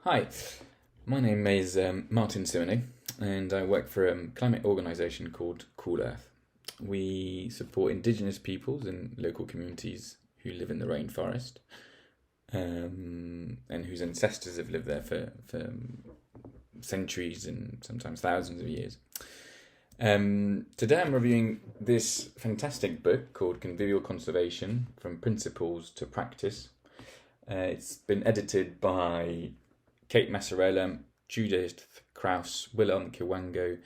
Hi, my name is Martin Simonneau, and I work for a climate organisation called Cool Earth. We support Indigenous peoples and local communities who live in the rainforest, and whose ancestors have lived there for centuries and sometimes thousands of years. Today I'm reviewing this fantastic book called Convivial Conservation, From Principles to Practice. It's been edited by Kate Massarella, Judith Krauss, Wilhelm A, Kiwango,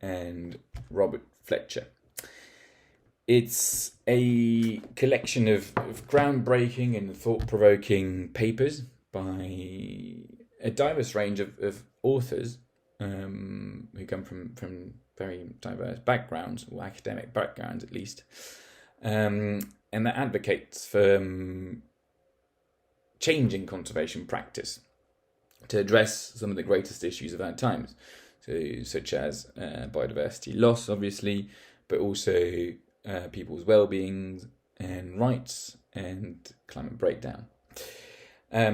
and Robert Fletcher. It's a collection of groundbreaking and thought-provoking papers by a diverse range of authors who come from very diverse backgrounds, or academic backgrounds at least, and that advocates for changing conservation practice to address some of the greatest issues of our times, such as biodiversity loss, obviously, but also people's well-being and rights and climate breakdown. At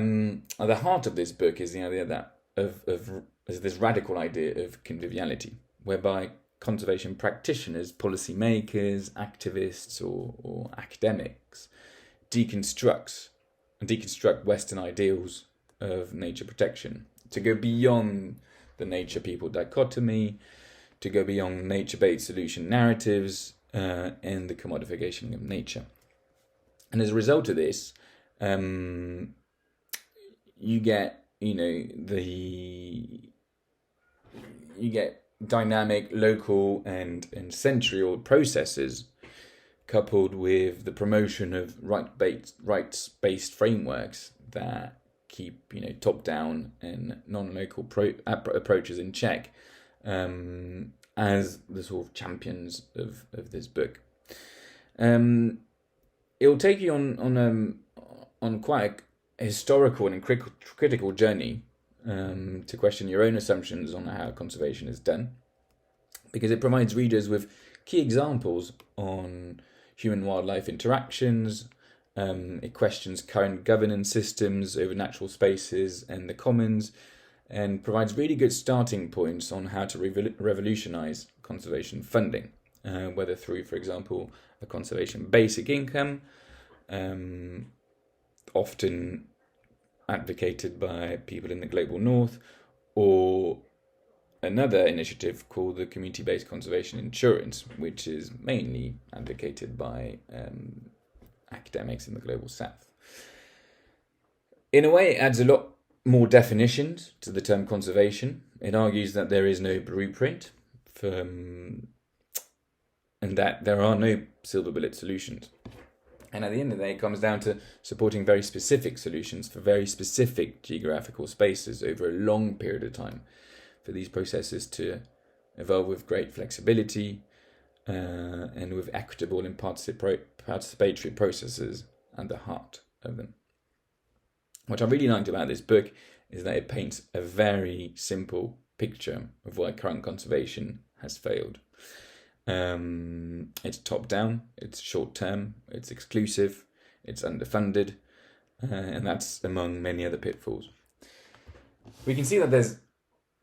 the heart of this book is the idea of this radical idea of conviviality, whereby conservation practitioners, policymakers, activists, or academics deconstruct Western ideals of nature protection, to go beyond the nature-people dichotomy, to go beyond nature-based solution narratives, and the commodification of nature. And as a result of this, you get dynamic, local, and century-old processes, coupled with the promotion of rights-based frameworks that keep top-down and non-local approaches in check, as the sort of champions of this book. It will take you on quite a historical and critical journey to question your own assumptions on how conservation is done, because it provides readers with key examples on human-wildlife interactions. It questions current governance systems over natural spaces and the commons, and provides really good starting points on how to revolutionize conservation funding, whether through, for example, a conservation basic income, often advocated by people in the global north, or another initiative called the community-based conservation insurance, which is mainly advocated by academics in the global south. In a way, it adds a lot more definitions to the term conservation. It argues that there is no blueprint and that there are no silver bullet solutions. And at the end of the day, it comes down to supporting very specific solutions for very specific geographical spaces over a long period of time, for these processes to evolve with great flexibility and with equitable and participatory processes at the heart of them. What I really liked about this book is that it paints a very simple picture of why current conservation has failed. It's top-down, it's short-term, it's exclusive, it's underfunded, and that's among many other pitfalls. We can see that there's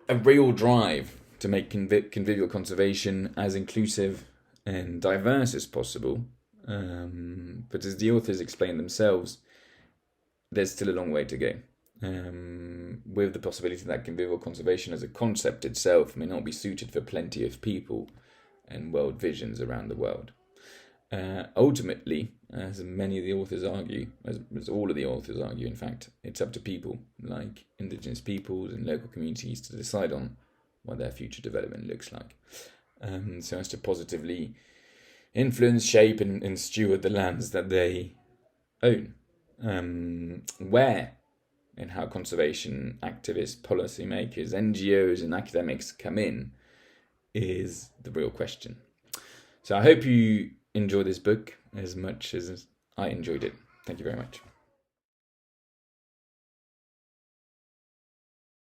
a real drive to make convivial conservation as inclusive and diverse as possible, but as the authors explain themselves, there's still a long way to go, with the possibility that convivial conservation as a concept itself may not be suited for plenty of people and world visions around the world. Ultimately, as many of the authors argue, as all of the authors argue, in fact, it's up to people like Indigenous peoples and local communities to decide on what their future development looks like, so as to positively influence, shape, and steward the lands that they own. Where and how conservation activists, policymakers, NGOs, and academics come in is the real question. So I hope you enjoy this book as much as I enjoyed it. Thank you very much.